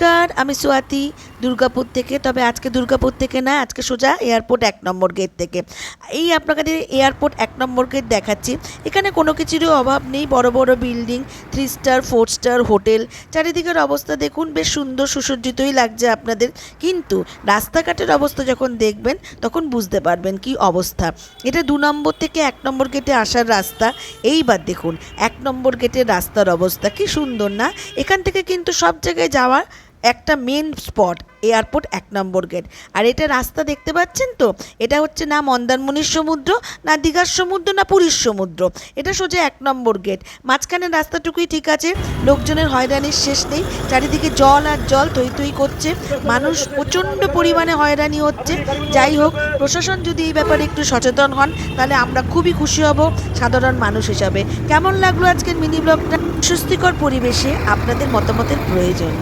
নমস্কার, আমি সোয়াতি দুর্গাপুর থেকে। তবে আজকে দুর্গাপুর থেকে না, আজকে সোজা এয়ারপোর্ট ১ নম্বর গেট থেকে। এই আপনাদের এয়ারপোর্ট ১ নম্বর গেট দেখাচ্ছি। এখানে কোনো কিছুরই অভাব নেই, বড় বড় বিল্ডিং, 3 স্টার 4 স্টার হোটেল। চারিদিকের অবস্থা দেখুন, বেশ সুন্দর সুসজ্জিতই লাগছে আপনাদের। কিন্তু রাস্তাঘাটের অবস্থা যখন দেখবেন তখন বুঝতে পারবেন কি অবস্থা। এটা 2 নম্বর থেকে 1 নম্বর গেটে আসার রাস্তা। এইবার দেখুন 1 নম্বর গেটের রাস্তার অবস্থা কি সুন্দর না। এখান থেকে কিন্তু সব জায়গায় যাওয়ার একটা মেন স্পট এয়ারপোর্ট 1 নম্বর গেট। আর এটা রাস্তা দেখতে পাচ্ছেন তো, এটা হচ্ছে না মন্দারমণির সমুদ্র, না দীঘার সমুদ্র, না পুরীর সমুদ্র। এটা সোজা 1 নম্বর গেট। মাঝখানের রাস্তাটুকুই ঠিক আছে, লোকজনের হয়রানির শেষ নেই। চারিদিকে জল আর জল, থই থই করছে, মানুষ প্রচণ্ড পরিমাণে হয়রানি হচ্ছে। যাই হোক, প্রশাসন যদি এই ব্যাপারে একটু সচেতন হন তাহলে আমরা খুবই খুশি হব সাধারণ মানুষ হিসাবে। কেমন লাগলো আজকের মিনি ব্লগটা? স্বস্তিকর পরিবেশে আপনাদের মতামতের প্রয়োজন।